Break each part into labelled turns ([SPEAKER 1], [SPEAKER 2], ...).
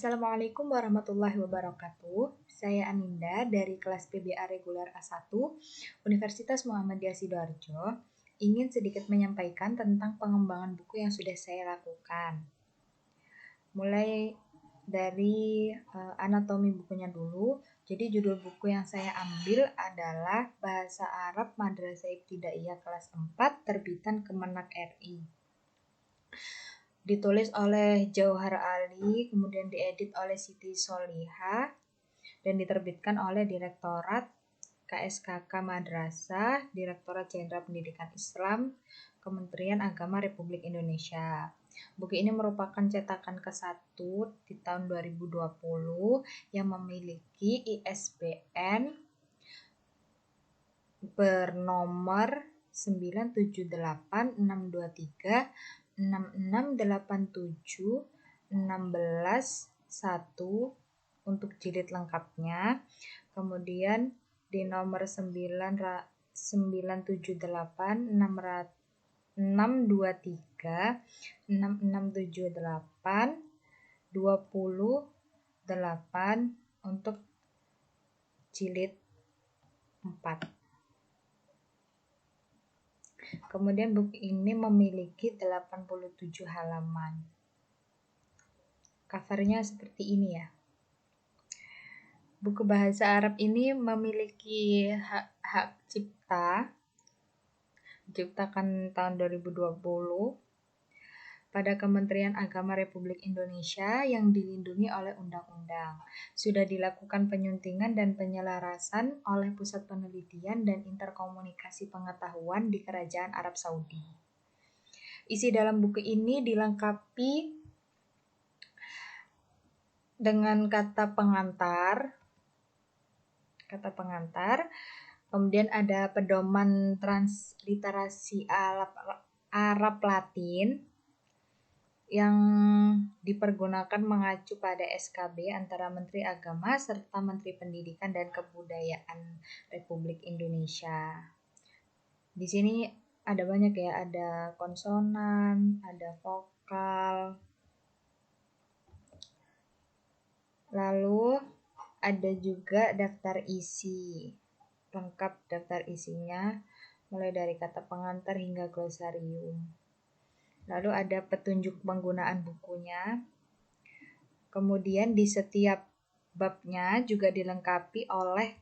[SPEAKER 1] Assalamualaikum warahmatullahi wabarakatuh. Saya Aninda dari kelas PBA Reguler A1 Universitas Muhammadiyah Sidoarjo. Ingin sedikit menyampaikan tentang pengembangan buku yang sudah saya lakukan. Mulai dari anatomi bukunya dulu. Jadi judul buku yang saya ambil adalah Bahasa Arab Madrasah Ibtidaiyah kelas 4 terbitan Kemenak RI. Ditulis oleh Jauhar Ali, kemudian diedit oleh Siti Soliha, dan diterbitkan oleh Direktorat KSKK Madrasah, Direktorat Jenderal Pendidikan Islam, Kementerian Agama Republik Indonesia. Buku ini merupakan cetakan ke-1 di tahun 2020 yang memiliki ISBN bernomor 97862366871 untuk jilid lengkapnya. Kemudian di nomor 97866286678 untuk jilid 4. Kemudian buku ini memiliki 87 halaman. Covernya seperti ini ya. Buku bahasa Arab ini memiliki hak cipta, diciptakan tahun 2020 pada Kementerian Agama Republik Indonesia yang dilindungi oleh undang-undang. Sudah dilakukan penyuntingan dan penyelarasan oleh Pusat Penelitian dan Interkomunikasi Pengetahuan di Kerajaan Arab Saudi. Isi dalam buku ini dilengkapi dengan kata pengantar, kemudian ada pedoman transliterasi Arab Latin yang dipergunakan mengacu pada SKB antara Menteri Agama serta Menteri Pendidikan dan Kebudayaan Republik Indonesia. Di sini ada banyak ya, ada konsonan, ada vokal. Lalu ada juga daftar isi. Lengkap daftar isinya mulai dari kata pengantar hingga glosarium. Lalu ada petunjuk penggunaan bukunya. Kemudian di setiap babnya juga dilengkapi oleh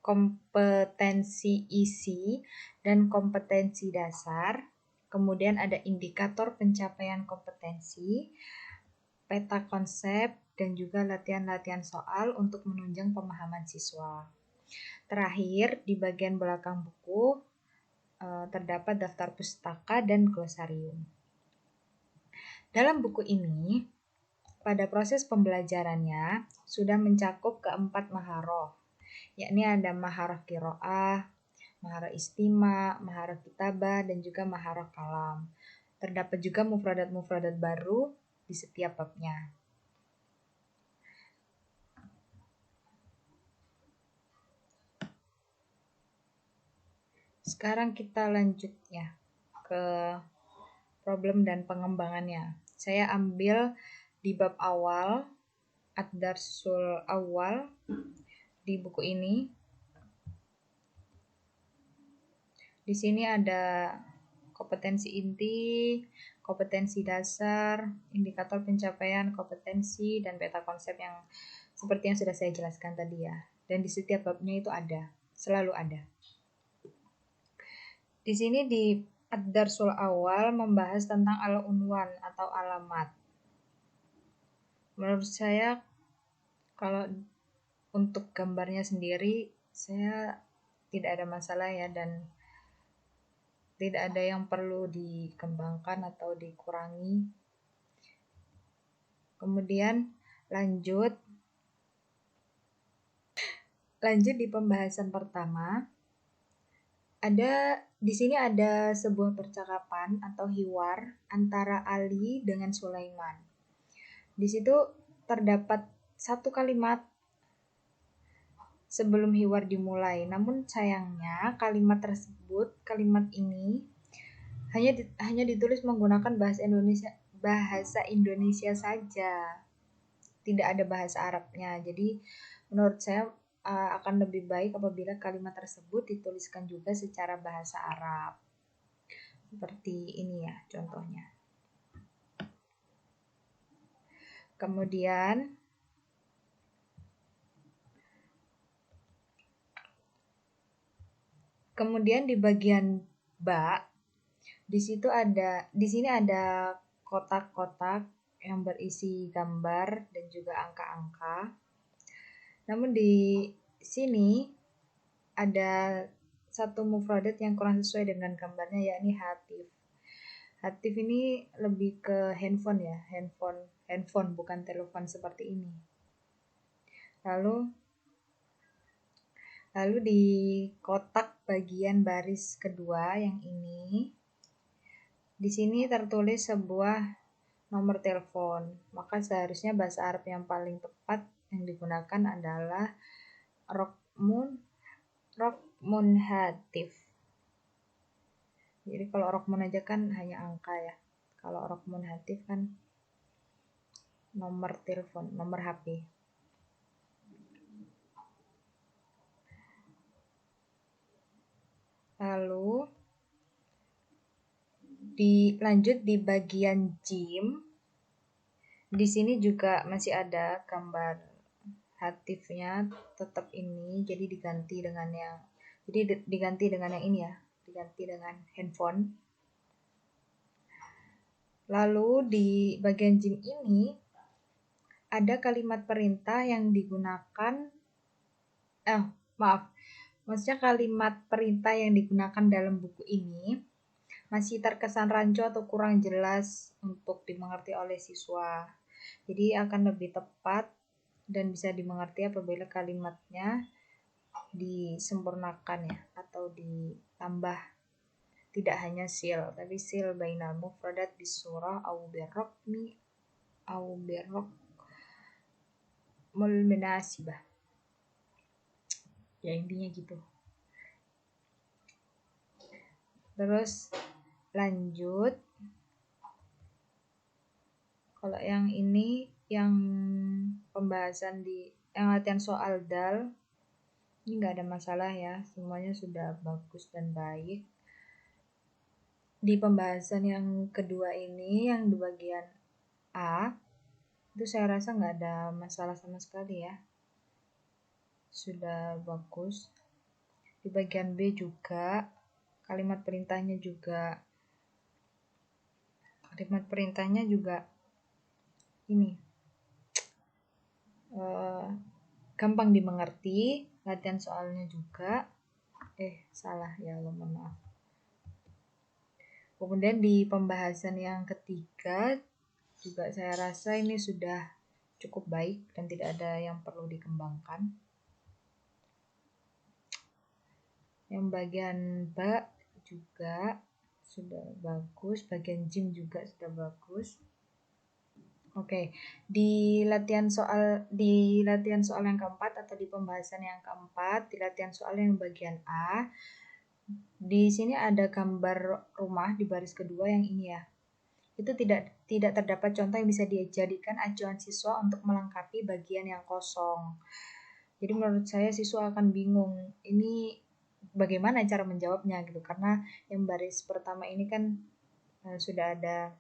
[SPEAKER 1] kompetensi isi dan kompetensi dasar. Kemudian ada indikator pencapaian kompetensi, peta konsep, dan juga latihan-latihan soal untuk menunjang pemahaman siswa. Terakhir, di bagian belakang buku terdapat daftar pustaka dan glosarium. Dalam buku ini, pada proses pembelajarannya sudah mencakup keempat maharoh, yakni ada maharoh qiraah, maharoh istima, maharoh kitabah, dan juga maharoh kalam. Terdapat juga mufradat-mufradat baru di setiap babnya. Sekarang kita lanjut ya ke problem dan pengembangannya. Saya ambil di bab awal, Ad-Darsul Awal di buku ini. Di sini ada kompetensi inti, kompetensi dasar, indikator pencapaian kompetensi, dan peta konsep yang seperti yang sudah saya jelaskan tadi ya. Dan di setiap babnya itu ada, selalu ada. Di sini di Ad-Darsul Awal membahas tentang al-unwan atau alamat. Menurut saya kalau untuk gambarnya sendiri saya tidak ada masalah ya, dan tidak ada yang perlu dikembangkan atau dikurangi. Kemudian lanjut di pembahasan pertama. Di sini ada sebuah percakapan atau hiwar antara Ali dengan Sulaiman. Di situ terdapat satu kalimat sebelum hiwar dimulai. Namun sayangnya kalimat ini hanya ditulis menggunakan bahasa Indonesia saja. tidak ada bahasa Arabnya. Jadi menurut saya akan lebih baik apabila kalimat tersebut dituliskan juga secara bahasa Arab. Seperti ini ya contohnya. Kemudian di bagian ba, di sini ada kotak-kotak yang berisi gambar dan juga angka-angka. Namun di sini ada satu mufradat yang kurang sesuai dengan gambarnya, yakni hatif. Hatif ini lebih ke handphone ya, handphone bukan telepon seperti ini. Lalu di kotak bagian baris kedua yang ini, di sini tertulis sebuah nomor telepon. Maka seharusnya bahasa Arab yang paling tepat yang digunakan adalah rokmun hatif. Jadi kalau rokmun aja kan hanya angka ya. Kalau rokmun hatif kan nomor telepon, nomor HP. Lalu dilanjut di bagian jim. Di sini juga masih ada gambar hatifnya, tetap ini, jadi diganti dengan yang ini ya, diganti dengan handphone. Lalu di bagian jim ini ada kalimat perintah yang digunakan maksudnya kalimat perintah yang digunakan dalam buku ini masih terkesan rancu atau kurang jelas untuk dimengerti oleh siswa. Jadi akan lebih tepat dan bisa dimengerti apabila kalimatnya disempurnakan ya, atau ditambah, tidak hanya sil, tapi sil bainal mufradat bisurah au birrokmi au birrokmul munasibah. Ya intinya gitu. Terus lanjut, kalau yang ini yang pembahasan yang latihan soal dal, ini nggak ada masalah ya, semuanya sudah bagus dan baik. Di pembahasan yang kedua ini, yang di bagian A, itu saya rasa nggak ada masalah sama sekali ya, sudah bagus. Di bagian B juga kalimat perintahnya juga ini gampang dimengerti. Latihan soalnya juga salah ya, mohon maaf. Kemudian di pembahasan yang ketiga juga saya rasa ini sudah cukup baik dan tidak ada yang perlu dikembangkan. Yang bagian ba juga sudah bagus, bagian jim juga sudah bagus. Oke, di latihan soal yang keempat atau di pembahasan yang keempat, di latihan soal yang bagian A, di sini ada gambar rumah di baris kedua yang ini ya. Itu tidak terdapat contoh yang bisa dijadikan acuan siswa untuk melengkapi bagian yang kosong. Jadi menurut saya siswa akan bingung, ini bagaimana cara menjawabnya gitu, karena yang baris pertama ini kan sudah ada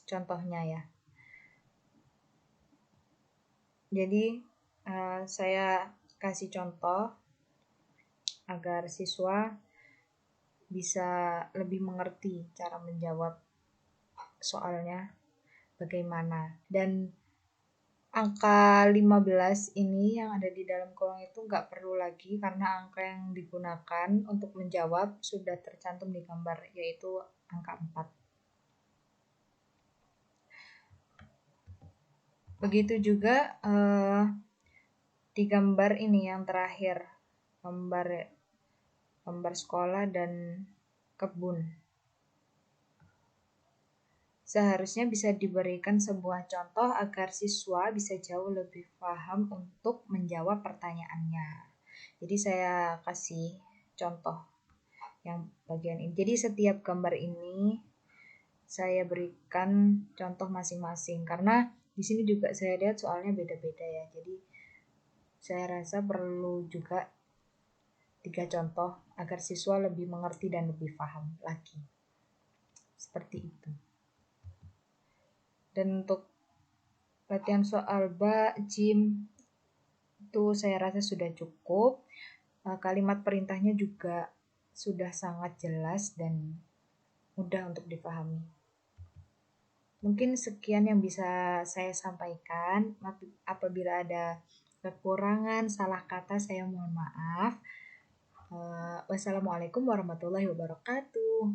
[SPEAKER 1] contohnya ya. Jadi saya kasih contoh agar siswa bisa lebih mengerti cara menjawab soalnya bagaimana. Dan angka 15 ini yang ada di dalam kolom itu nggak perlu lagi, karena angka yang digunakan untuk menjawab sudah tercantum di gambar, yaitu angka 4. Begitu juga di gambar ini yang terakhir, gambar sekolah dan kebun. Seharusnya bisa diberikan sebuah contoh agar siswa bisa jauh lebih paham untuk menjawab pertanyaannya. Jadi saya kasih contoh yang bagian ini. Jadi setiap gambar ini saya berikan contoh masing-masing, karena Di sini juga saya lihat soalnya beda-beda ya. Jadi saya rasa perlu juga 3 contoh agar siswa lebih mengerti dan lebih paham lagi. Seperti itu. Dan untuk latihan soal ba, jim itu saya rasa sudah cukup. Kalimat perintahnya juga sudah sangat jelas dan mudah untuk dipahami. Mungkin sekian yang bisa saya sampaikan. Apabila ada kekurangan, salah kata, saya mohon maaf. Wassalamualaikum warahmatullahi wabarakatuh.